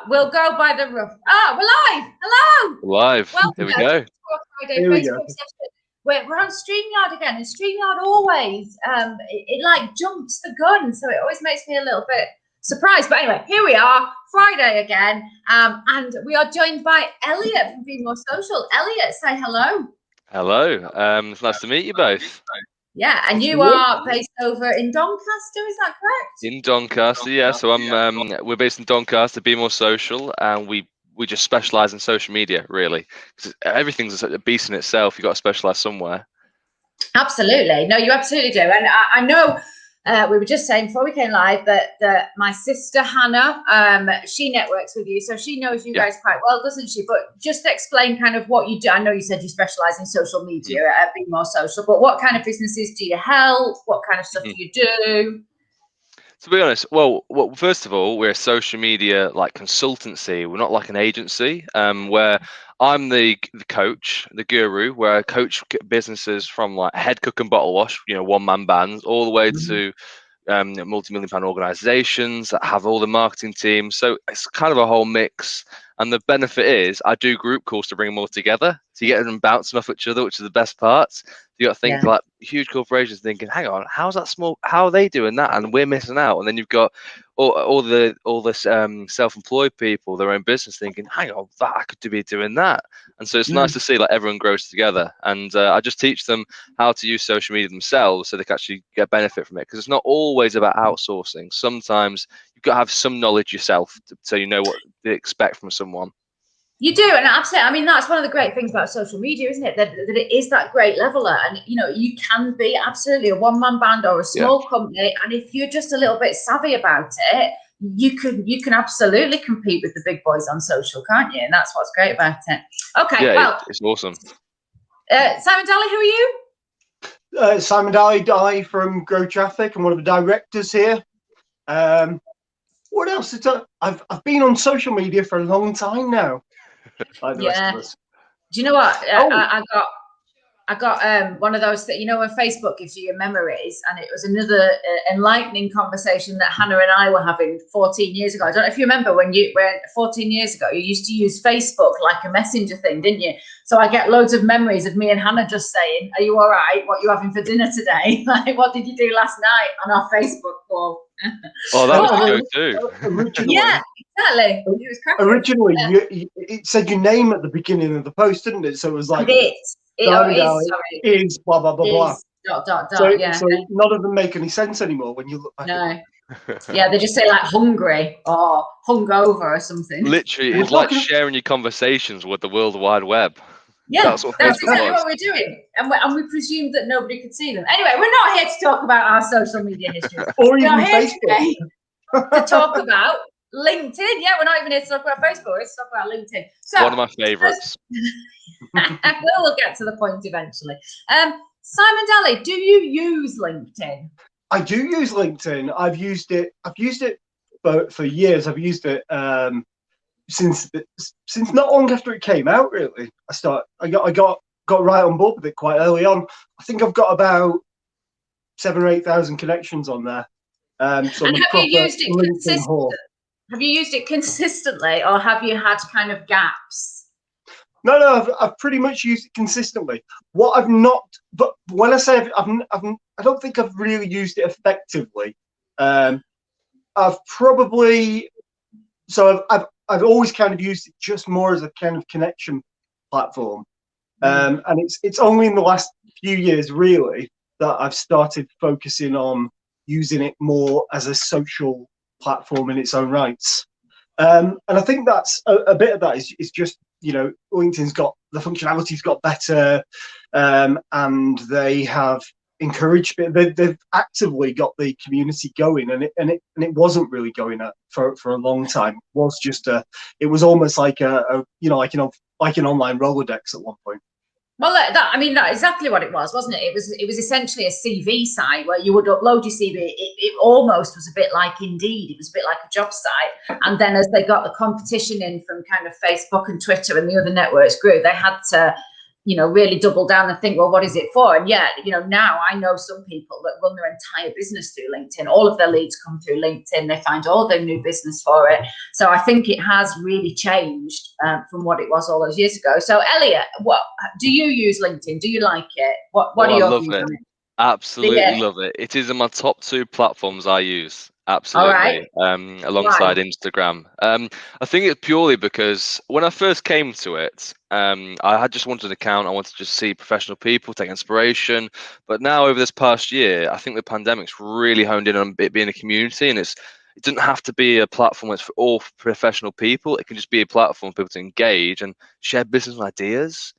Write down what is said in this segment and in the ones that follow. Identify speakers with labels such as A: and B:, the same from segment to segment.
A: We'll go by the roof. Ah, we're live. Hello.
B: Live. Here we go.
A: Friday Facebook session. We're on StreamYard again, and StreamYard always it like jumps the gun, so it always makes me a little bit surprised. But anyway, here we are, Friday again, and we are joined by Elliot from Be More Social. Elliot, say hello.
B: Hello. It's nice to meet you both.
A: Yeah, and you are based over in Doncaster, is that correct?
B: In Doncaster, yeah. So we're based in Doncaster, Be More Social, and we just specialize in social media, really. Because everything's a beast in itself. You've got to specialize somewhere.
A: Absolutely. No, you absolutely do. And I know we were just saying before we came live that my sister Hannah, she networks with you, so she knows you guys quite well, doesn't she? But just explain kind of what you do. I know you said you specialize in social media at Be More Social, but what kind of businesses do you help? What kind of stuff do you do?
B: To be honest, well, first of all, we're a social media consultancy. We're not like an agency. Where I'm the coach, the guru, where I coach businesses from like head cook and bottle wash, one-man bands, all the way to multi-million-pound organizations that have all the marketing teams. So it's kind of a whole mix. And the benefit is I do group calls to bring them all together. So you get them bouncing off each other, which is the best part. You got to think like huge corporations thinking, hang on, how's that small? How are they doing that? And we're missing out. And then you've got all the self-employed people, their own business, thinking, hang on, I could be doing that. And so it's nice to see like everyone grows together. And I just teach them how to use social media themselves so they can actually get benefit from it. Because it's not always about outsourcing. Sometimes you've got to have some knowledge yourself so you know what to expect from someone.
A: You do, and absolutely. I mean, that's one of the great things about social media, isn't it? That it is that great leveler, and you can be absolutely a one-man band or a small company, and if you're just a little bit savvy about it, you can absolutely compete with the big boys on social, can't you? And that's what's great about it. Okay, well,
B: it's awesome.
A: Simon Daly, who are you?
C: Simon Daly from Grow Traffic. I'm one of the directors here. What else? I've been on social media for a long time now. Like the rest of us.
A: Do you know what? I got one of those that when Facebook gives you your memories, and it was another enlightening conversation that Hannah and I were having 14 years ago. I don't know if you remember when 14 years ago you used to use Facebook like a messenger thing, didn't you? So I get loads of memories of me and Hannah just saying, "Are you all right? What are you having for dinner today? Like, what did you do last night?" on our Facebook call.
B: Oh, that was the go-to.
A: Yeah, exactly. It was cracking.
C: Originally, it said your name at the beginning of the post, didn't it? So it was like, is blah blah blah blah.
A: Dot.
C: So none of them make any sense anymore when you look back.
A: No. Yeah, they just say like hungry or hungover or something.
B: Literally, it's like sharing your conversations with the World Wide Web.
A: Yeah, that's exactly what we're doing, and we presumed that nobody could see them. Anyway, we're not here to talk about our social media history.
C: Or even Facebook.
A: To talk about LinkedIn. Yeah, we're not even here to talk about Facebook. We're here to talk about LinkedIn. So
B: one of my favorites.
A: We'll get to the point eventually. Simon Daly, do you use LinkedIn?
C: I do use LinkedIn. I've used it for years. I've used it since not long after it came out. Really, I got right on board with it quite early on. I think I've got about 7,000 or 8,000 connections on there. So
A: and have you used it consistently? Have you used it consistently, or have you had kind of gaps?
C: No, I've pretty much used it consistently. What I've not, but when I say I don't think I've really used it effectively. I've always kind of used it just more as a kind of connection platform. And it's only in the last few years really that I've started focusing on using it more as a social platform in its own rights. And I think that's a bit of that is just, LinkedIn's got the functionality's got better, and they have encouraged it. They've actively got the community going, and it wasn't really going for a long time. It was almost like an online Rolodex at one point.
A: Well, that's exactly what it was, wasn't it? It was essentially a CV site where you would upload your CV. It almost was a bit like Indeed. It was a bit like a job site. And then as they got the competition in from kind of Facebook and Twitter and the other networks grew, they had to really double down and think, well, what is it for? And yeah, now I know some people that run their entire business through LinkedIn. All of their leads come through LinkedIn. They find all their new business for it. So I think it has really changed from what it was all those years ago. So Elliot, what do you use LinkedIn? Do you like it? What are your views on it?
B: Absolutely love it. It is in my top 2 platforms I use. Absolutely. Alongside Instagram. I think it's purely because when I first came to it, I had just wanted an account. I wanted to just see professional people, take inspiration. But now over this past year, I think the pandemic's really honed in on it being a community, and it doesn't have to be a platform that's for all professional people. It can just be a platform for people to engage and share business ideas.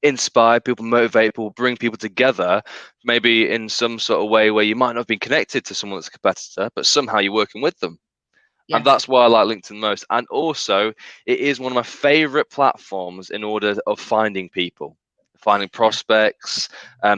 B: Inspire people, motivate people, bring people together, maybe in some sort of way where you might not have been connected to someone that's a competitor, but somehow you're working with them. Yes. And that's why I like LinkedIn most. And also, it is one of my favorite platforms in order of finding people, finding prospects,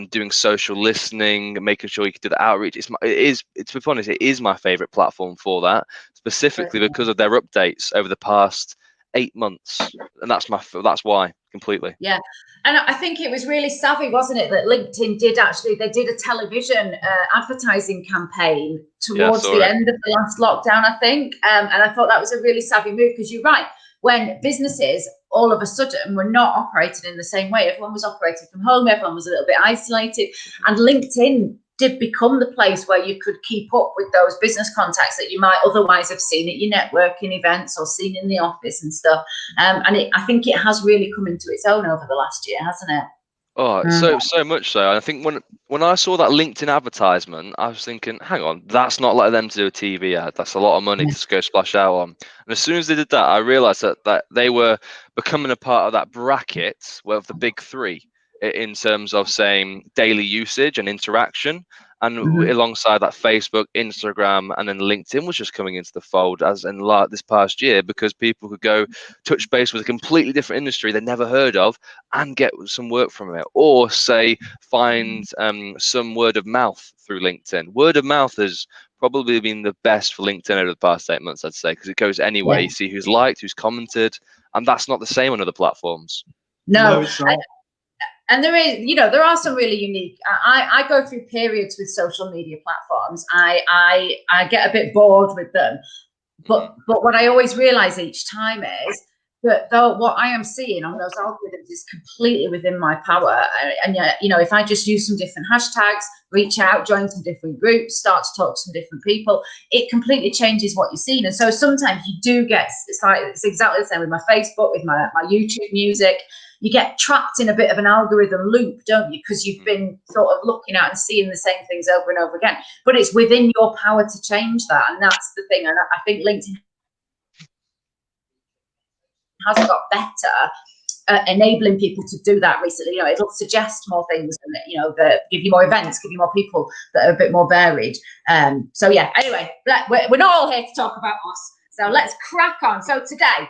B: doing social listening, making sure you can do the outreach. To be honest, it is my favorite platform for that, specifically because of their updates over the past 8 months, and that's why completely.
A: Yeah, and I think it was really savvy, wasn't it, that LinkedIn did a television advertising campaign towards the end of the last lockdown, I think, and I thought that was a really savvy move, because you're right, when businesses all of a sudden were not operating in the same way, everyone was operating from home, everyone was a little bit isolated, and LinkedIn did become the place where you could keep up with those business contacts that you might otherwise have seen at your networking events or seen in the office and stuff. And I think it has really come into its own over the last year, hasn't it?
B: Oh, so much so. I think when I saw that LinkedIn advertisement, I was thinking, hang on, that's not like them to do a TV ad. That's a lot of money to go splash out on. And as soon as they did that, I realized that they were becoming a part of that bracket of the big 3 in terms of saying daily usage and interaction. And alongside that, Facebook, Instagram, and then LinkedIn was just coming into the fold as in this past year, because people could go touch base with a completely different industry they never heard of and get some work from it, or say find some word of mouth through LinkedIn. Word of mouth has probably been the best for LinkedIn over the past 8 months, I'd say, because it goes anywhere. You see who's liked, who's commented, and that's not the same on other platforms.
A: No, it's not. And there is, there are some really unique. I go through periods with social media platforms. I get a bit bored with them, but what I always realize each time is that though what I am seeing on those algorithms is completely within my power. And yet, if I just use some different hashtags, reach out, join some different groups, start to talk to some different people, it completely changes what you're seeing. And so sometimes you do get, it's exactly the same with my Facebook, with my YouTube music. You get trapped in a bit of an algorithm loop, don't you? Because you've been sort of looking at and seeing the same things over and over again. But it's within your power to change that. And that's the thing. And I think LinkedIn has got better enabling people to do that recently. It'll suggest more things and, that give you more events, give you more people that are a bit more varied. So yeah, anyway, we're not all here to talk about us. So let's crack on. So today,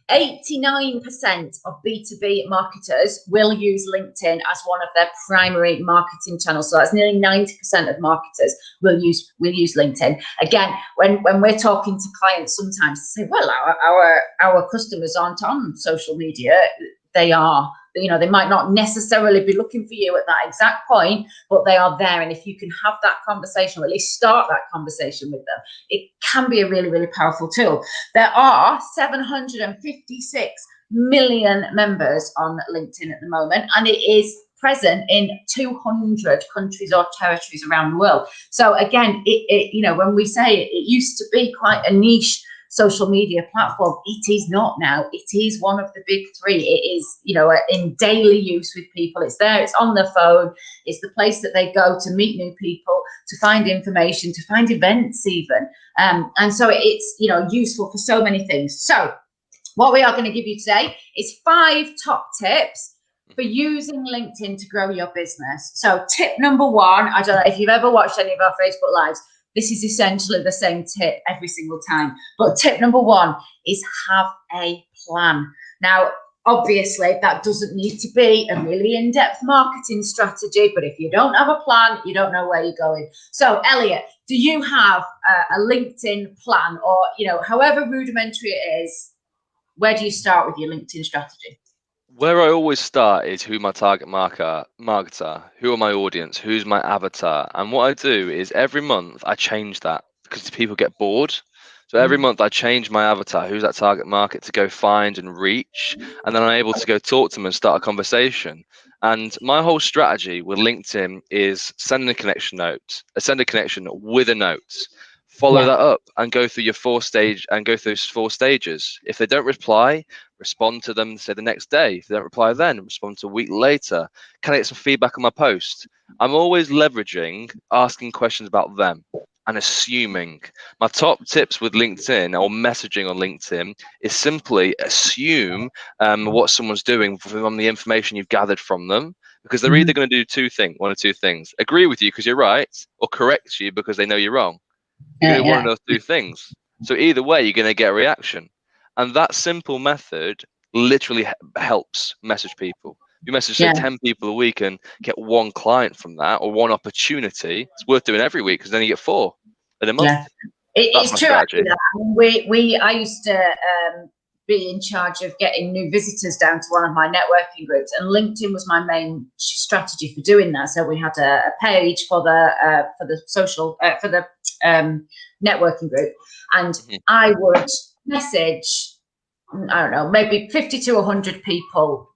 A: 89% of B2B marketers will use LinkedIn as one of their primary marketing channels. So that's nearly 90% of marketers will use LinkedIn. Again, when we're talking to clients, sometimes they say, well, our customers aren't on social media. They are. They might not necessarily be looking for you at that exact point, but they are there. And if you can have that conversation, or at least start that conversation with them, it can be a really, really powerful tool. There are 756 million members on LinkedIn at the moment, and it is present in 200 countries or territories around the world. So again, when we say it used to be quite a niche social media platform, it is not now. It is one of the big 3. It is, in daily use with people. It's there, it's on their phone. It's the place that they go to meet new people, to find information, to find events even. And so it's, useful for so many things. So what we are going to give you today is 5 top tips for using LinkedIn to grow your business. So tip number 1, I don't know if you've ever watched any of our Facebook Lives, this is essentially the same tip every single time. But tip number 1 is have a plan. Now, obviously, that doesn't need to be a really in-depth marketing strategy, but if you don't have a plan, you don't know where you're going. So, Elliot, do you have a LinkedIn plan, or, however rudimentary it is, where do you start with your LinkedIn strategy?
B: Where I always start is who my target marketer, who are my audience, who's my avatar. And what I do is every month I change that because people get bored. So every month I change my avatar, who's that target market, to go find and reach. And then I'm able to go talk to them and start a conversation. And my whole strategy with LinkedIn is send a connection with a note. Follow that up and go through your 4 stages. If they don't reply, respond to them, say the next day. If they don't reply then, respond to a week later. Can I get some feedback on my post? I'm always leveraging asking questions about them and assuming. My top tips with LinkedIn or messaging on LinkedIn is simply assume what someone's doing from the information you've gathered from them, because they're either going to do one of two things: agree with you because you're right, or correct you because they know you're wrong. You're going to one of those two things. So either way, you're going to get a reaction. And that simple method literally helps message people. You message, say, 10 people a week and get 1 client from that, or 1 opportunity. It's worth doing every week because then you get 4 in a month.
A: Yeah, it's true. Actually, I used to be in charge of getting new visitors down to one of my networking groups, and LinkedIn was my main strategy for doing that. So we had a page for the social for the networking group, and I would message, I don't know, maybe 50 to 100 people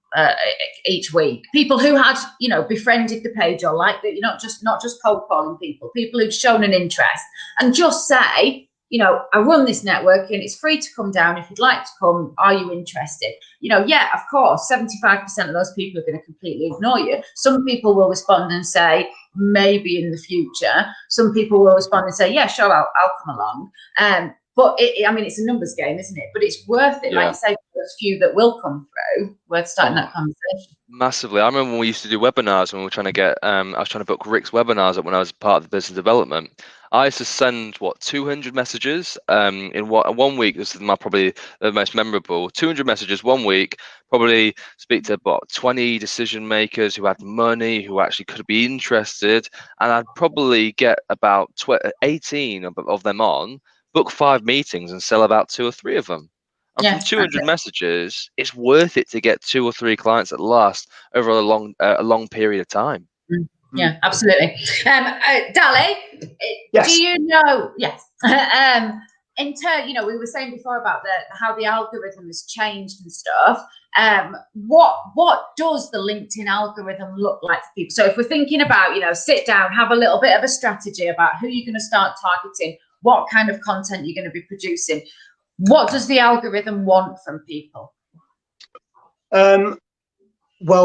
A: each week, people who had, you know, befriended the page or liked it, not just cold calling people who'd shown an interest, and just say, you know, I run this network and it's free to come down. If you'd like to come, are you interested? You know, yeah, of course, 75% of those people are going to completely ignore you. Some people will respond and say, maybe in the future. Some people will respond and say, yeah, sure, I'll come along. But I mean, it's a numbers game, isn't it? But it's worth it, like you say, for those few that will come through, worth starting that conversation.
B: Massively. I remember when we used to do webinars, when we were trying to get, I was trying to book Rick's webinars when I was part of the business development. I used to send 200 messages in one week. This is probably the most memorable. 200 messages 1 week. Probably speak to about 20 decision makers who had money, who actually could be interested, and I'd probably get about 18 of them on, book 5 meetings, and sell about 2 or 3 of them. And from 200 messages, it's worth it to get 2 or 3 clients at last over a long period of time.
A: Yeah, absolutely. Dali,
C: yes.
A: Do you know? Yes. You know, we were saying before about how the algorithm has changed and stuff. What does the LinkedIn algorithm look like for people? So if we're thinking about, you know, sit down, have a little bit of a strategy about who you're going to start targeting, what kind of content you're going to be producing, what does the algorithm want from people?
C: Well,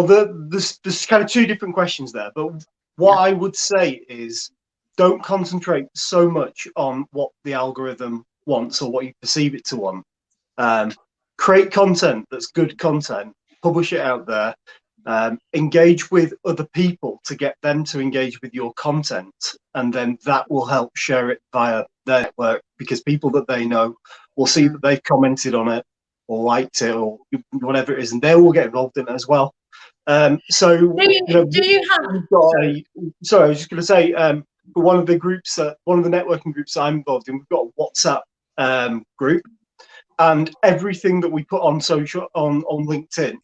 C: there's kind of 2 different questions there, but what I would say is don't concentrate so much on what the algorithm wants or what you perceive it to want. Create content that's good content, publish it out there, engage with other people to get them to engage with your content, and then that will help share it via their network, because people that they know will see that they've commented on it or liked it or whatever it is, and they will get involved in it as well. So
A: do you have?
C: Sorry, I was just going to say, for one of the groups, one of the networking groups I'm involved in, we've got a WhatsApp group, and everything that we put on social on LinkedIn,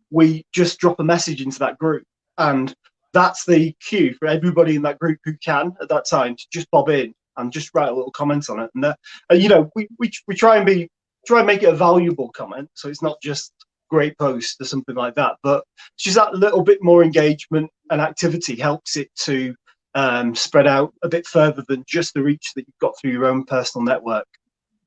C: we just drop a message into that group, and that's the cue for everybody in that group who can at that time to just bob in and just write a little comment on it. And you know, we try and make it a valuable comment, so it's not just great post or something like that, but just that little bit more engagement and activity helps it to spread out a bit further than just the reach that you've got through your own personal network.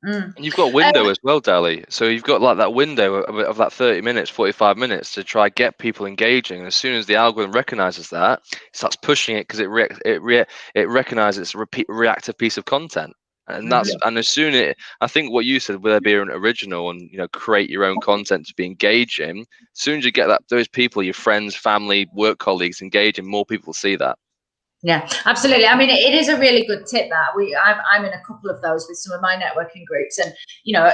B: And you've got a window as well, Dali. So you've got like that window of that 30 minutes, 45 minutes to try get people engaging. And as soon as the algorithm recognizes that, it starts pushing it because it recognizes it's a reactive piece of content. And that's and as soon I think what you said, whether be an original and, you know, create your own content to be engaging, as soon as you get those people, your friends, family, work colleagues engaging, more people see that.
A: Yeah, absolutely. I mean, it is a really good tip that I'm in a couple of those with some of my networking groups, and you know,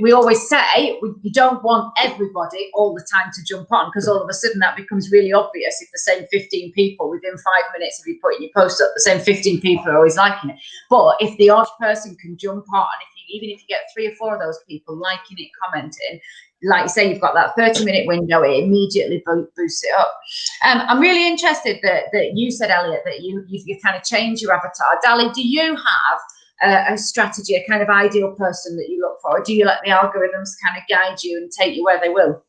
A: we always say you don't want everybody all the time to jump on, because all of a sudden that becomes really obvious. If the same 15 people within 5 minutes of you putting your post up, the same 15 people are always liking it. But if the odd person can jump on, if you even if you get 3 or 4 of those people liking it, commenting, like you say, you've got that 30-minute window, it immediately boosts it up. I'm really interested that you said, Elliot, that you kind of change your avatar. Dali, do you have a strategy, a kind of ideal person that you look for, or do you let the algorithms kind of guide you and take you where they will?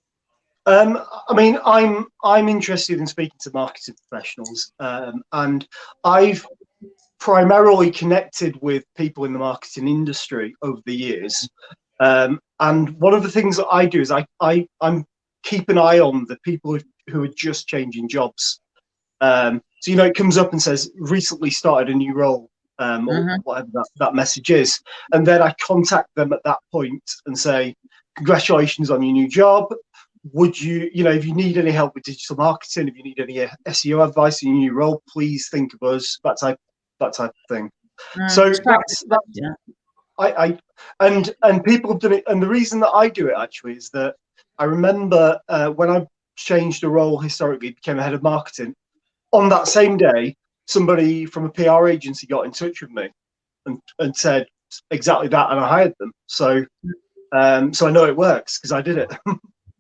C: I mean, I'm interested in speaking to marketing professionals, and I've primarily connected with people in the marketing industry over the years. And one of the things that I do is I'm keep an eye on the people who are just changing jobs. So, you know, it comes up and says recently started a new role, or whatever that message is, and then I contact them at that point and say, congratulations on your new job. Would you, you know, if you need any help with digital marketing, if you need any SEO advice in your new role, please think of us. That type of thing. So that's yeah. And people have done it, and the reason that I do it actually is that I remember when I changed a role historically, became a head of marketing. On that same day, somebody from a PR agency got in touch with me and said exactly that, and I hired them. So so I know it works because I did it.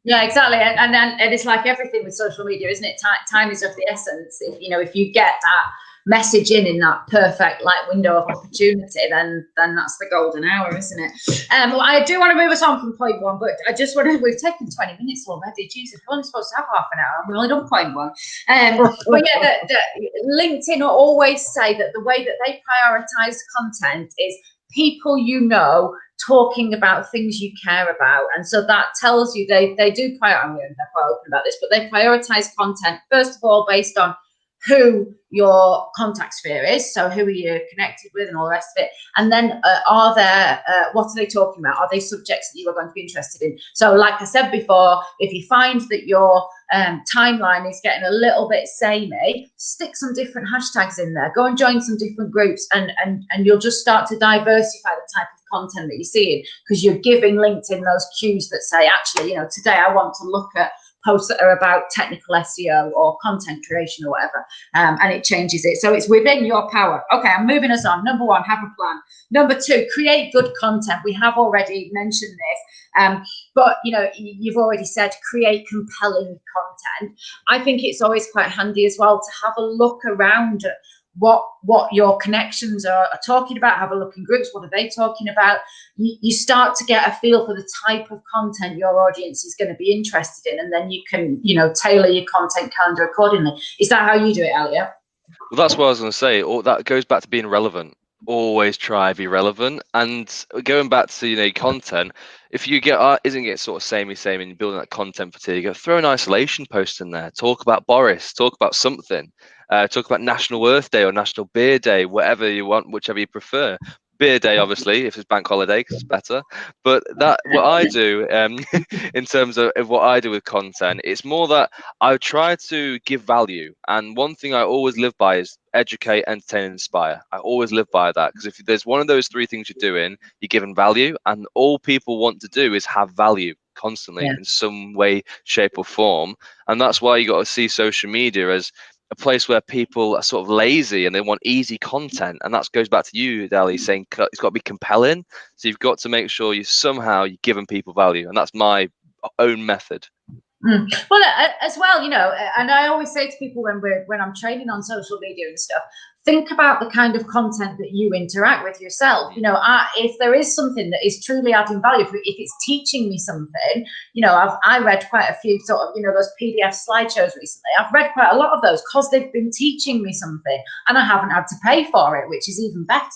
A: Yeah, exactly. And it's like everything with social media, isn't it? Time is of the essence. If you get that message in that perfect window of opportunity, then that's the golden hour, isn't it? Well, I do want to move us on from point one, but I just want to, we've taken 20 minutes already. Jesus, we're only supposed to have half an hour and we've only done point one. But yeah, LinkedIn always say that the way that they prioritize content is people talking about things you care about, and so that tells you they do prioritize. They're quite open about this, but they prioritize content first of all based on who your contact sphere is, so who are you connected with and all the rest of it, and then what are they talking about? Are they subjects that you are going to be interested in? So like I said before, if you find that your timeline is getting a little bit samey, stick some different hashtags in there, go and join some different groups, and you'll just start to diversify the type of content that you're seeing, because you're giving LinkedIn those cues that say, actually, today I want to look at posts that are about technical SEO or content creation or whatever, and it changes it. So it's within your power. Okay, I'm moving us on. Number 1, have a plan. Number 2, create good content. We have already mentioned this, but you've already said create compelling content. I think it's always quite handy as well to have a look around at what your connections are talking about. Have a look in groups. What are they talking about? You start to get a feel for the type of content your audience is going to be interested in, and then you can tailor your content calendar accordingly. Is that how you do it, Elliot?
B: Well, that's what I was going to say. That goes back to being relevant. Always try to be relevant. And going back to content, if you isn't get sort of samey and you're building that content fatigue, throw an isolation post in there. Talk about Boris. Talk about something. Talk about National Earth Day or National Beer Day, whatever you want, whichever you prefer. Beer Day, obviously, if it's bank holiday, because it's better. But what I do in terms of what I do with content, it's more that I try to give value. And one thing I always live by is educate, entertain, and inspire. I always live by that, because if there's one of those 3 things you're doing, you're giving value, and all people want to do is have value constantly in some way, shape, or form. And that's why you got to see social media as a place where people are sort of lazy and they want easy content, and that goes back to you, Dali, saying it's got to be compelling. So you've got to make sure you're giving people value, and that's my own method.
A: Well, as well, and I always say to people when I'm training on social media and stuff, think about the kind of content that you interact with yourself. If there is something that is truly adding value, if it's teaching me something, I read quite a few sort of, those PDF slideshows recently. I've read quite a lot of those because they've been teaching me something and I haven't had to pay for it, which is even better.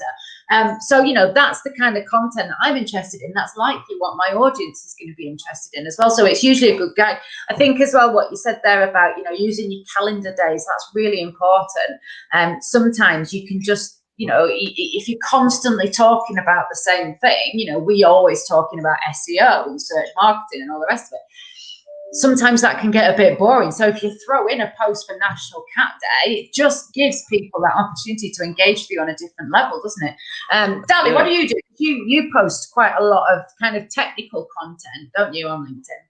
A: So, that's the kind of content that I'm interested in. That's likely what my audience is going to be interested in as well. So it's usually a good guide. I think as well, what you said there about, using your calendar days, that's really important. Sometimes you can just, if you're constantly talking about the same thing, we always talking about SEO and search marketing and all the rest of it. Sometimes that can get a bit boring. So if you throw in a post for National Cat Day, it just gives people that opportunity to engage with you on a different level, doesn't it? Dali, what do you do? You post quite a lot of kind of technical content, don't you, on LinkedIn?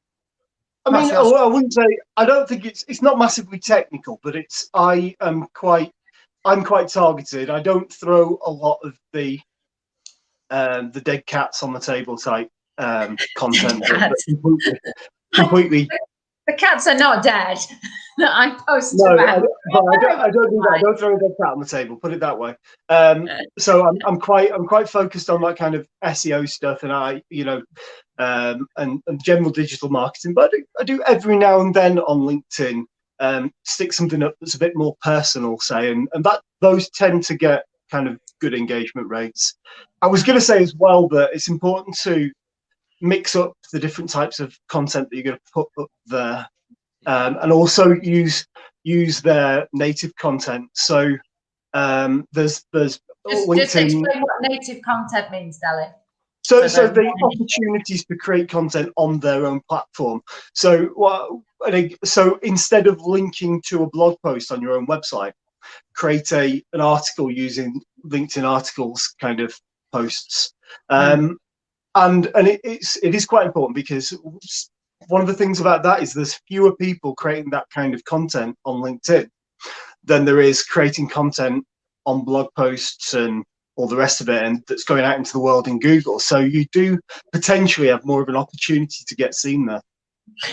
C: I mean, I wouldn't say, I don't think it's not massively technical, but I'm quite targeted. I don't throw a lot of the the dead cats on the table type content. Completely.
A: The cats are not dead. I post
C: No,
A: about.
C: I don't do that. I don't throw a dead cat on the table. Put it that way. So I'm quite focused on that kind of SEO stuff, and and general digital marketing. But I do every now and then on LinkedIn stick something up that's a bit more personal, say, and that those tend to get kind of good engagement rates. I was going to say as well that it's important to mix up the different types of content that you're going to put up there, and also use their native content. So there's
A: just
C: LinkedIn.
A: Explain what native content means, Dali.
C: So the opportunities to create content on their own platform. So instead of linking to a blog post on your own website, create an article using LinkedIn articles kind of posts. And it is quite important, because one of the things about that is there's fewer people creating that kind of content on LinkedIn than there is creating content on blog posts and all the rest of it, and that's going out into the world in Google. So you do potentially have more of an opportunity to get seen there.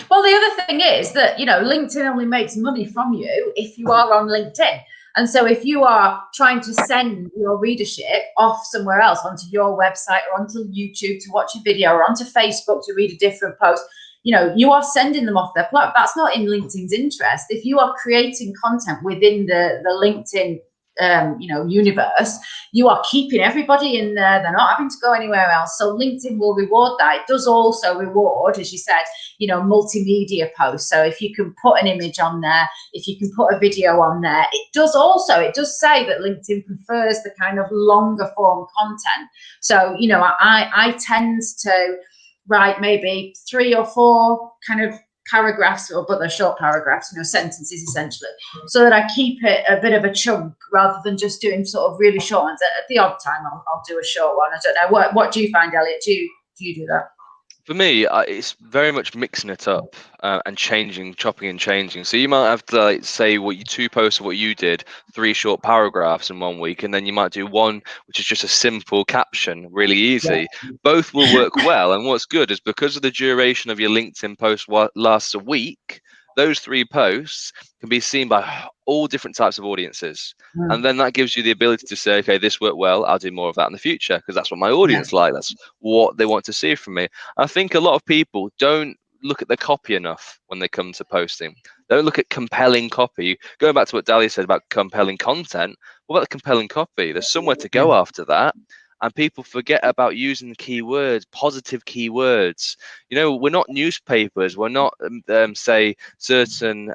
A: Well, the other thing is that, LinkedIn only makes money from you if you are on LinkedIn. And so if you are trying to send your readership off somewhere else, onto your website or onto YouTube to watch a video, or onto Facebook to read a different post, you are sending them off their platform. That's not in LinkedIn's interest. If you are creating content within the LinkedIn universe, you are keeping everybody in there. They're not having to go anywhere else. So LinkedIn will reward that. It does also reward, as you said, multimedia posts. So if you can put an image on there, if you can put a video on there, it does say that LinkedIn prefers the kind of longer form content. So, I tend to write maybe 3 or 4 kind of paragraphs, but they're short paragraphs, sentences essentially, so that I keep it a bit of a chunk rather than just doing sort of really short ones. At the odd time, I'll do a short one. I don't know. What do you find, Elliot? Do you do that?
B: For me, it's very much mixing it up and chopping and changing. So you might have to say what you 2 posts of what you did, 3 short paragraphs in 1 week, and then you might do 1 which is just a simple caption, really easy. Yeah. Both will work well. And what's good is, because of the duration of your LinkedIn post lasts a week, those 3 posts can be seen by all different types of audiences. And then that gives you the ability to say, okay, this worked well, I'll do more of that in the future, because that's what my audience like. That's what they want to see from me. I think a lot of people don't look at the copy enough when they come to posting. They don't look at compelling copy. Going back to what Dali said about compelling content, what about the compelling copy? There's somewhere to go after that. And people forget about using the keywords, positive keywords. We're not newspapers. We're not, say, certain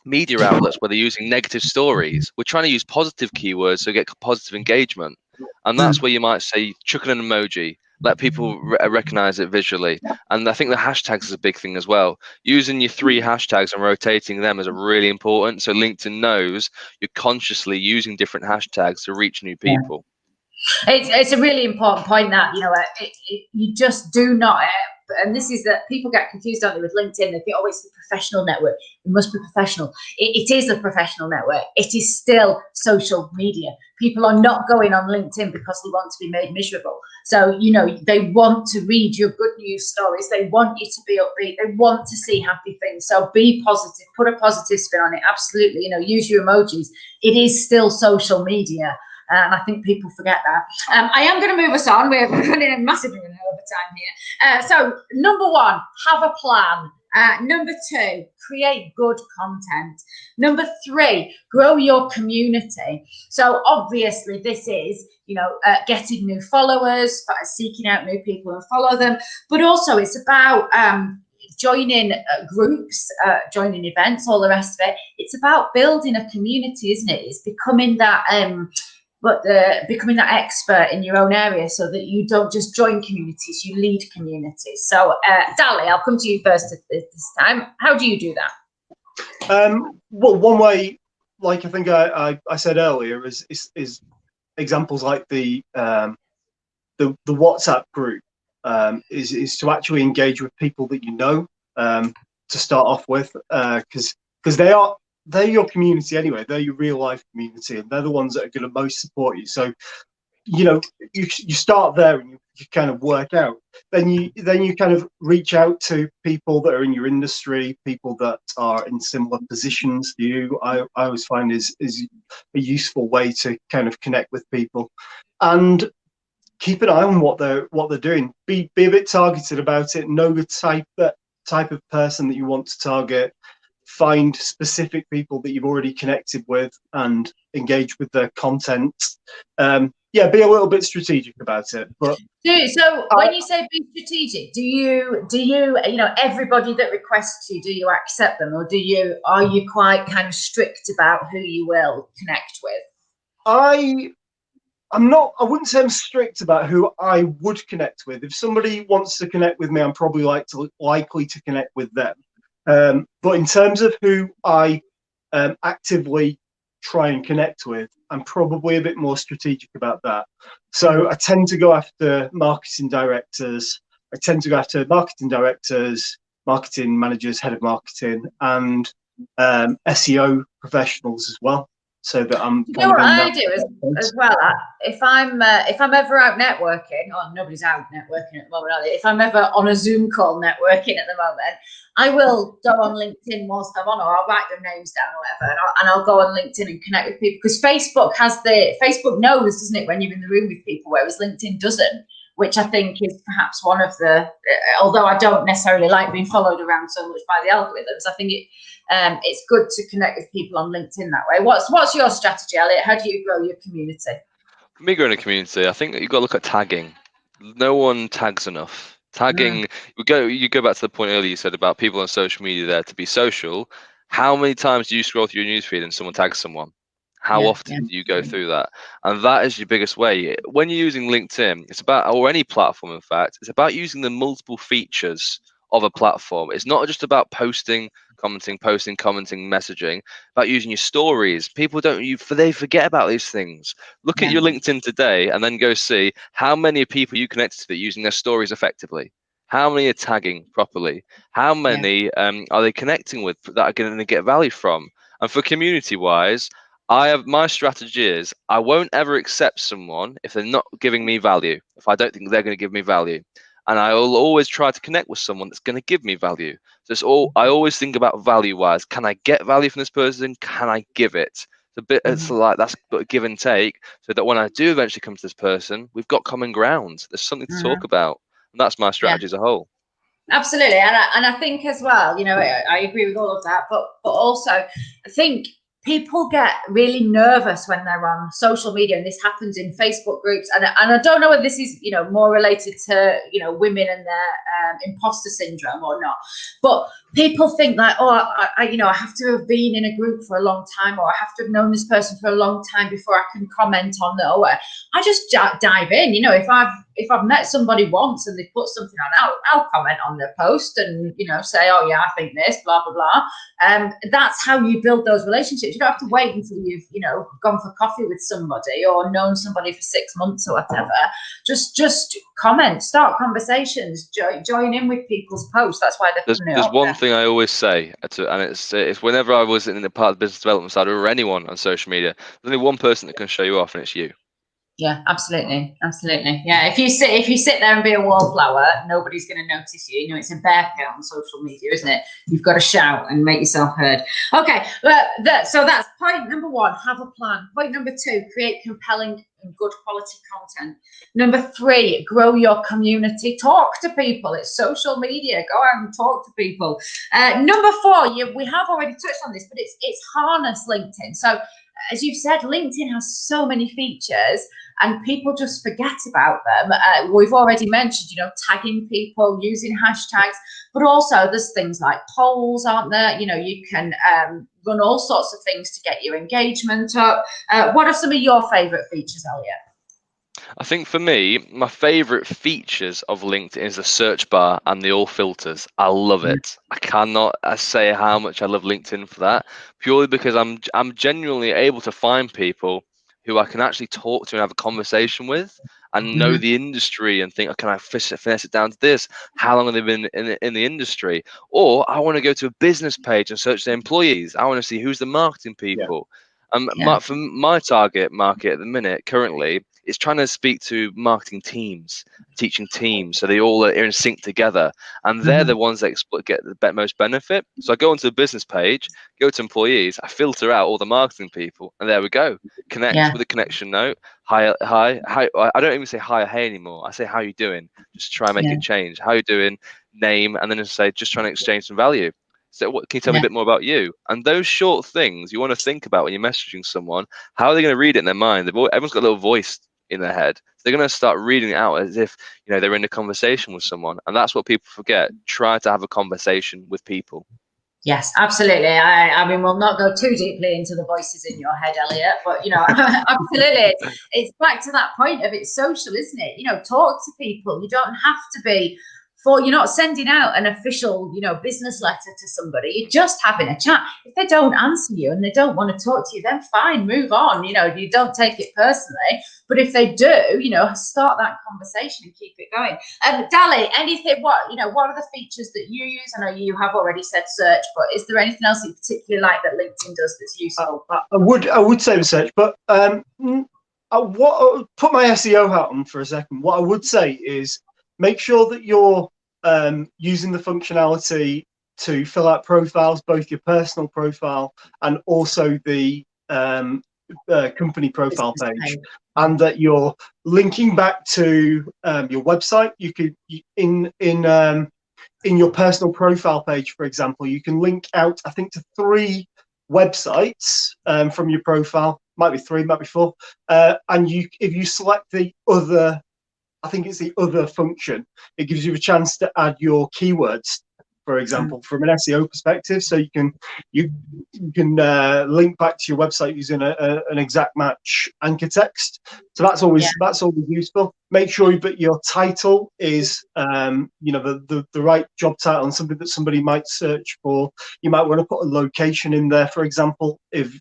B: media outlets where they're using negative stories. We're trying to use positive keywords so get positive engagement. And that's where you might say, chuck in an emoji, let people recognize it visually. And I think the hashtags is a big thing as well. Using your 3 hashtags and rotating them is really important. So LinkedIn knows you're consciously using different hashtags to reach new people.
A: It's a really important point that, you just do not, and this is that people get confused, don't they, with LinkedIn. They think, oh, it's the professional network. It must be professional. It is a professional network. It is still social media. People are not going on LinkedIn because they want to be made miserable. So, they want to read your good news stories. They want you to be upbeat. They want to see happy things. So be positive, put a positive spin on it. Absolutely. Use your emojis. It is still social media. And I think people forget that. I am going to move us on. We're running massively over time here. So number 1, have a plan. Number 2, create good content. Number 3, grow your community. So obviously this is, getting new followers, seeking out new people and follow them. But also it's about joining groups, joining events, all the rest of it. It's about building a community, isn't it? It's becoming that becoming that expert in your own area, so that you don't just join communities, you lead communities. So Dali, I'll come to you first this time. How do you do that?
C: Well, one way, like I think I said earlier, is examples like the WhatsApp group, is to actually engage with people that to start off with, because they're your community anyway. They're your real life community, and they're the ones that are going to most support you. So you know, you start there and you kind of work out. Then you kind of reach out to people that are in your industry, people that are in similar positions to you. I always find is a useful way to kind of connect with people, and keep an eye on what they're doing. Be a bit targeted about it. Know the type of person that you want to target. Find specific people that you've already connected with and engage with their content. Yeah, be a little bit strategic about it. But
A: so when you say be strategic, do you everybody that requests you, do you accept them, or are you quite kind of strict about who you will connect with?
C: I wouldn't say I'm strict about who I would connect with. If somebody wants to connect with me, I'm probably likely to connect with them. But in terms of who I actively try and connect with, I'm probably a bit more strategic about that. So I tend to go after marketing directors. Marketing managers, head of marketing, and SEO professionals as well. So that I'm.
A: You know what I do as well. If I'm ever out networking, or nobody's out networking at the moment, are they? If I'm ever on a Zoom call networking at the moment, I will go on LinkedIn whilst I'm on, or I'll write their names down or whatever, and I'll go on LinkedIn and connect with people, because Facebook knows, doesn't it, when you're in the room with people, whereas LinkedIn doesn't, which I think is perhaps one of the, although I don't necessarily like being followed around so much by the algorithms, I think it's good to connect with people on LinkedIn that way. What's your strategy, Elliot? How do you grow your community?
B: For me, growing a community, I think that you've got to look at tagging. No one tags enough. Tagging, you go back to the point earlier you said about people on social media there to be social. How many times do you scroll through your newsfeed and someone tags someone? How often do you go through that? And that is your biggest way. When you're using LinkedIn, it's about, or any platform, in fact, it's about using the multiple features of a platform. It's not just about posting, commenting, messaging, about using your stories. People they forget about these things. Look at your LinkedIn today and then go see how many people you connected to that using their stories effectively. How many are tagging properly? How many are they connecting with that are going to get value from? And for community wise, my strategy is I won't ever accept someone if they're not giving me value, if I don't think they're going to give me value. And I will always try to connect with someone that's going to give me value. So I always think about value wise. Can I get value from this person? Can I give it? It's like that's a give and take, so that when I do eventually come to this person, we've got common ground. There's something to talk about. And that's my strategy as a whole.
A: Absolutely. And I think as well, I agree with all of that, but also I think people get really nervous when they're on social media, and this happens in Facebook groups. And I don't know whether this is, more related to, women and their imposter syndrome or not. But people think like, I have to have been in a group for a long time, or I have to have known this person for a long time before I can comment on it. I just dive in. If I've met somebody once and they put something on, I'll comment on their post and, say, oh yeah, I think this, blah, blah, blah. That's how you build those relationships. You don't have to wait until you've, gone for coffee with somebody or known somebody for 6 months or whatever. Just comment, start conversations, join in with people's posts. That's why
B: there's one thing I always say, and it's whenever I was in the part of the business development side or anyone on social media, there's only one person that can show you off, and it's you.
A: Yeah, absolutely. Yeah, if you sit there and be a wallflower, nobody's going to notice you. It's a bear pit on social media, isn't it? You've got to shout and make yourself heard. Okay, so that's point number 1. Have a plan. Point number 2: create compelling and good quality content. Number 3: grow your community. Talk to people. It's social media. Go out and talk to people. Number 4: we have already touched on this, but it's harness LinkedIn. So, as you've said, LinkedIn has so many features, and people just forget about them. We've already mentioned, tagging people, using hashtags, but also there's things like polls, aren't there? You can run all sorts of things to get your engagement up. What are some of your favorite features, Elliot?
B: I think for me, my favorite features of LinkedIn is the search bar and the all filters. I love it. I cannot say how much I love LinkedIn for that, purely because I'm genuinely able to find people who I can actually talk to and have a conversation with, and know the industry and think, can I finesse it down to this? How long have they been in the industry? Or I want to go to a business page and search their employees. I want to see who's the marketing people. For my target market at the minute currently it's trying to speak to marketing teams, teaching teams, so they all are in sync together, and they're the ones that get the most benefit. So I go onto the business page, go to employees, I filter out all the marketing people, and there we go. Connect with a connection note. Hi. I don't even say hi or hey anymore. I say how you doing. Just try and make it change. How you doing? Name, and then just say just trying to exchange some value. So what can you tell me a bit more about you? And those short things you want to think about when you're messaging someone. How are they going to read it in their mind? Everyone's got a little voice in their head. So they're going to start reading it out as if, you know, they're in a conversation with someone. And that's what people forget. Try to have a conversation with people.
A: Yes, absolutely. I mean, we'll not go too deeply into the voices in your head, Elliot, but, you know, absolutely. It's back to that point of it's social, isn't it? You know, talk to people. You don't have to be you're not sending out an official, you know, business letter to somebody. You're just having a chat. If they don't answer you and they don't want to talk to you, then fine, move on. You know, you don't take it personally. But if they do, you know, start that conversation and keep it going. Dali, anything? What are the features that you use? I know you have already said search, but is there anything else you particularly like that LinkedIn does that's useful?
C: I would say search, but put my SEO hat on for a second. What I would say is make sure that you're using the functionality to fill out profiles, both your personal profile and also the company profile page, and that you're linking back to your website. You could in your personal profile page, for example, you can link out, I think, to 3 websites from your profile. Might be 3, might be 4, and if you select the other, I think it's the other function, it gives you a chance to add your keywords, for example, from an SEO perspective. So you can link back to your website using an exact match anchor text. So that's always useful. Make sure that your title is the right job title and something that somebody might search for. You might want to put a location in there, for example, if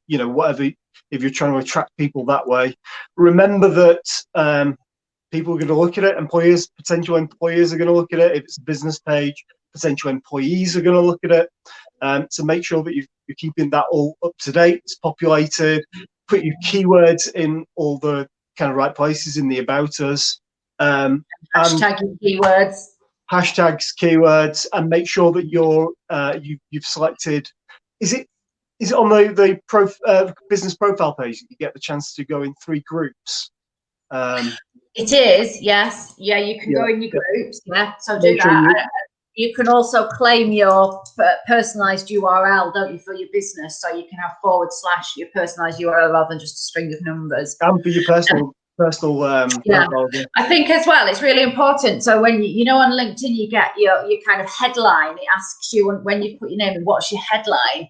C: if you're trying to attract people that way. Remember that people are going to look at it. Potential employers are going to look at it. If it's a business page, potential employees are going to look at it. So make sure that you're keeping that all up to date. It's populated. Put your keywords in all the kind of right places in the about us.
A: Hashtagging keywords.
C: Hashtags, keywords, and make sure that you've selected. Is it on the business profile page that you get the chance to go in 3 groups?
A: It is, yes. Yeah, you can go in your groups. Yeah, so do that. You can also claim your personalized URL, don't you, for your business? So you can have / your personalized URL rather than just a string of numbers.
C: And for your personal
A: I think as well, it's really important. So when on LinkedIn, you get your kind of headline. It asks you when you put your name in, what's your headline?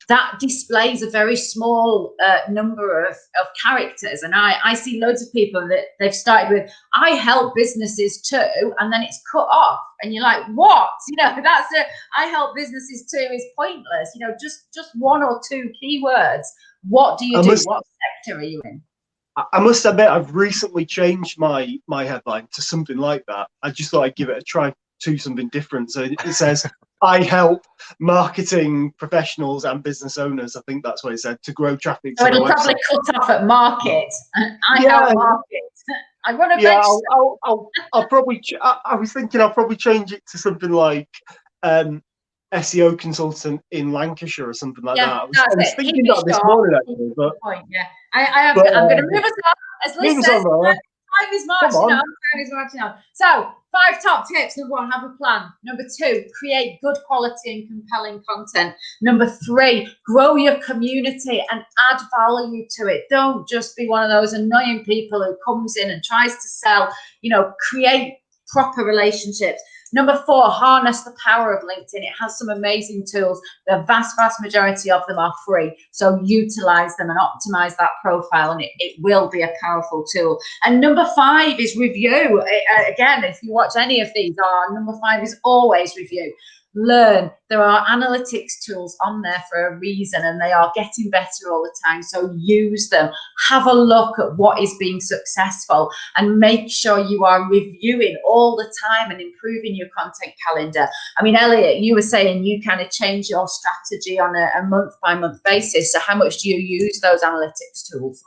A: That displays a very small number of characters. And I see loads of people that they've started with, I help businesses too, and then it's cut off. And you're like, what? That's it. I help businesses too is pointless. Just 1 or 2 keywords. What do you do? What sector are you in?
C: I must admit, I've recently changed my headline to something like that. I just thought I'd give it a try to something different. So it says, I help marketing professionals and business owners. I think that's what it said, to grow traffic.
A: So it'll probably cut off at market. I help market. I want to
C: I'll probably. I was thinking I'll probably change it to something like SEO consultant in Lancashire or something like that. I was thinking that this morning actually, but
A: I'm going to move us on. As Liz says, time is marching on. So 5 top tips. Number 1, have a plan. Number 2, create good quality and compelling content. Number 3, grow your community and add value to it. Don't just be one of those annoying people who comes in and tries to sell. Create proper relationships. Number 4, harness the power of LinkedIn. It has some amazing tools. The vast majority of them are free. So utilize them and optimize that profile, and it will be a powerful tool. And number 5 is review. Again, if you watch any of these, number 5 is always review. Learn. There are analytics tools on there for a reason, and they are getting better all the time. So use them. Have a look at what is being successful and make sure you are reviewing all the time and improving your content calendar. I mean, Elliot, you were saying you kind of change your strategy on a month-by-month basis. So how much do you use those analytics tools?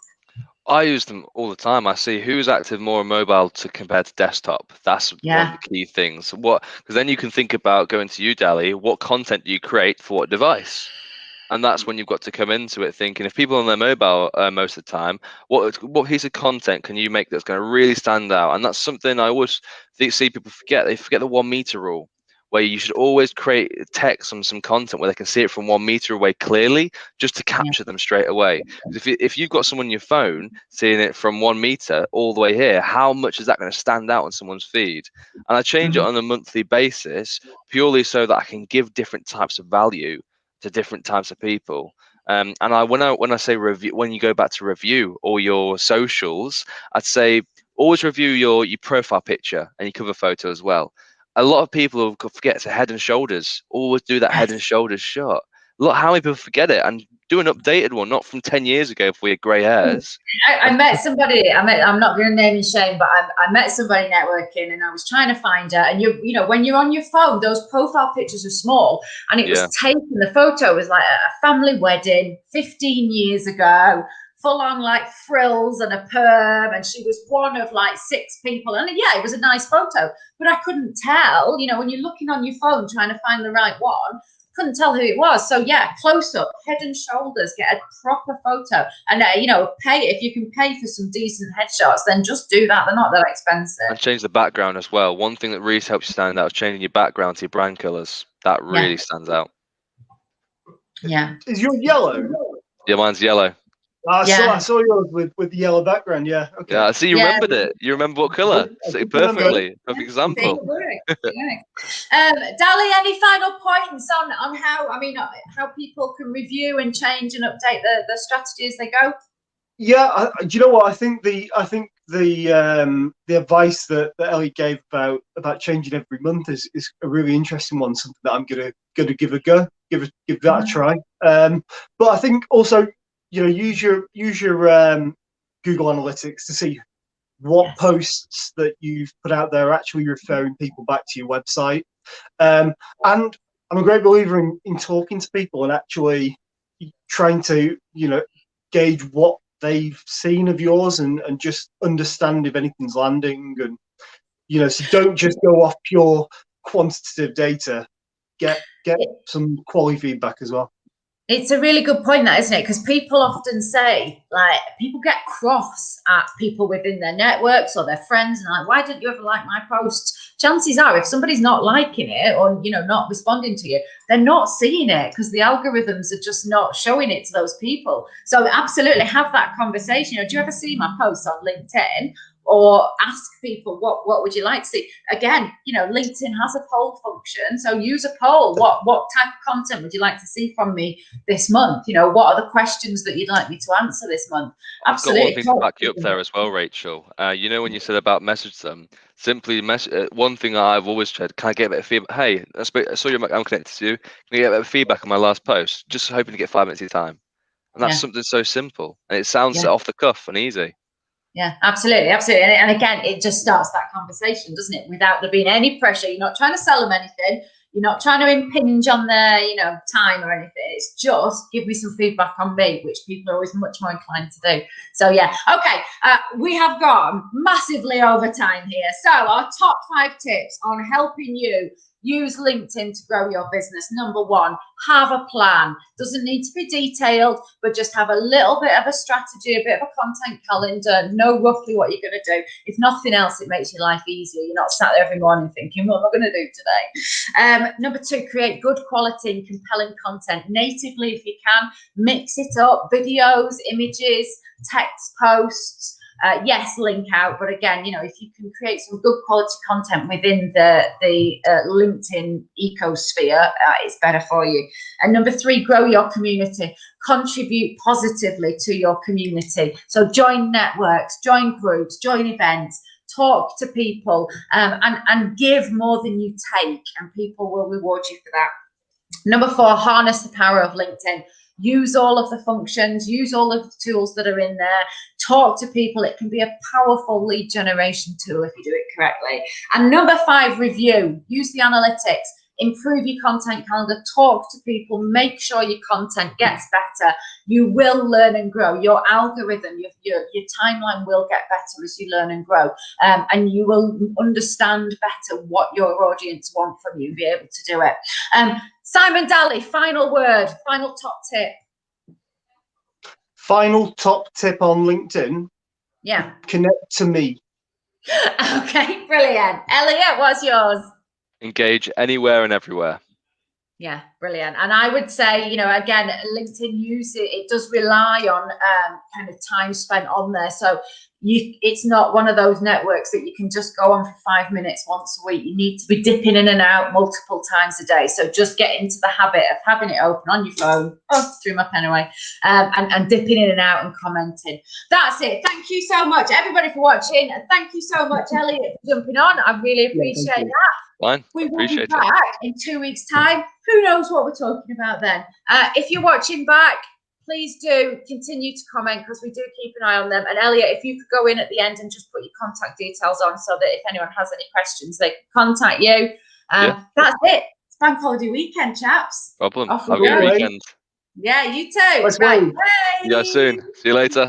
B: I use them all the time. I see who's active more on mobile compared to desktop. That's one of the key things. Because then you can think about going to you, Dali. What content do you create for what device? And that's when you've got to come into it thinking, if people on their mobile most of the time, what piece of content can you make that's going to really stand out? And that's something I always see people forget. They forget the 1 meter rule, where you should always create text on some content where they can see it from 1 meter away clearly, just to capture them straight away. If you've got someone on your phone seeing it from 1 meter all the way here, how much is that going to stand out on someone's feed? And I change it on a monthly basis purely so that I can give different types of value to different types of people. And when I say review, when you go back to review all your socials, I'd say always review your profile picture and your cover photo as well. A lot of people forget to Head and Shoulders. Always do that Head and Shoulders shot. Look how many people forget it, and do an updated one, not from 10 years ago if we had grey hairs.
A: I met somebody. I'm not going to name and shame, but I met somebody networking, and I was trying to find her. And you know, when you're on your phone, those profile pictures are small, and it was taken. The photo was like a family wedding 15 years ago. Full on like frills and a perm, and she was one of like 6 people, and yeah, it was a nice photo, but I couldn't tell, you know, when you're looking on your phone trying to find the right one, couldn't tell who it was. So yeah, close up, Head and Shoulders, get a proper photo, and you know, pay if you can pay for some decent headshots, then just do that. They're not that expensive.
B: And change the background as well. One thing that really helps you stand out is changing your background to your brand colors. That really stands out.
A: Yeah.
C: Is yours yellow?
B: Yeah, mine's yellow.
C: I saw yours with the yellow background. Yeah. Okay.
B: Yeah. See, you remembered it. You remember what color? Perfectly. Perfect example.
A: Dali, any final points on how people can review and change and update the strategy as they go?
C: Yeah. Do you know what? I think the advice that Ellie gave about changing every month is a really interesting one. Something that I'm gonna give a go. Give that a try. But I think also, you know, use your Google Analytics to see what posts that you've put out there are actually referring people back to your website. And I'm a great believer in talking to people and actually trying to, you know, gauge what they've seen of yours and just understand if anything's landing. And, you know, so don't just go off pure quantitative data. Get some quality feedback as well.
A: It's a really good point, that, isn't it? Because people often say, like, people get cross at people within their networks or their friends, and like, why didn't you ever like my post? Chances are, if somebody's not liking it or, you know, not responding to you, they're not seeing it because the algorithms are just not showing it to those people. So absolutely have that conversation. You know, do you ever see my posts on LinkedIn? Or ask people, what would you like to see? Again, you know, LinkedIn has a poll function, so use a poll. What type of content would you like to see from me this month? You know, what are the questions that you'd like me to answer this month? Absolutely.
B: I've got one thing to back you up there as well, Rachel. You know, when you said about message them, simply message. One thing I've always said, can I get a bit of feedback? Hey, I saw I'm connected to you. Can I get a bit of feedback on my last post? Just hoping to get 5 minutes of your time. And that's something so simple, and it sounds off the cuff and easy.
A: Yeah, absolutely. And again, it just starts that conversation, doesn't it? Without there being any pressure. You're not trying to sell them anything. You're not trying to impinge on their, you know, time or anything. It's just give me some feedback on me, which people are always much more inclined to do. So yeah, okay. We have gone massively over time here. So our top 5 tips on helping you use LinkedIn to grow your business. Number 1, have a plan. Doesn't need to be detailed, but just have a little bit of a strategy, a bit of a content calendar, know roughly what you're going to do. If nothing else, it makes your life easier. You're not sat there every morning thinking, what am I going to do today? Number 2, create good quality and compelling content natively if you can. Mix it up, videos, images, text posts. Yes, link out, but again, you know, if you can create some good quality content within the LinkedIn ecosphere, it's better for you. And number 3, grow your community. Contribute positively to your community. So join networks, join groups, join events, talk to people, and give more than you take, and people will reward you for that. Number 4, harness the power of LinkedIn. Use all of the functions, use all of the tools that are in there, talk to people. It can be a powerful lead generation tool if you do it correctly. And number 5, review. Use the analytics. improve your content calendar, talk to people, make sure your content gets better. You will learn and grow. Your algorithm, your timeline will get better as you learn and grow. And you will understand better what your audience want from you and be able to do it. Simon Daly, final word, final top tip.
C: Final top tip on LinkedIn.
A: Yeah.
C: Connect to me.
A: Okay, brilliant. Elliot, what's yours?
B: Engage anywhere and everywhere.
A: Yeah, brilliant. And I would say, you know, again, LinkedIn it does rely on kind of time spent on there. So it's not one of those networks that you can just go on for 5 minutes once a week. You need to be dipping in and out multiple times a day. So just get into the habit of having it open on your phone. Oh, threw my pen away. And dipping in and out and commenting. That's it. Thank you so much, everybody, for watching. And thank you so much, Elliot, for jumping on. I really appreciate that.
B: Fine.
A: We will be back in 2 weeks' time. Who knows what we're talking about then? If you're watching back, please do continue to comment because we do keep an eye on them. And Elliot, if you could go in at the end and just put your contact details on so that if anyone has any questions, they can contact you. That's it. It's Bank Holiday weekend, chaps.
B: Problem. Have a good weekend.
A: Yeah, you too.
C: Let's
A: right.
C: go.
A: Bye.
B: See you soon. See you later.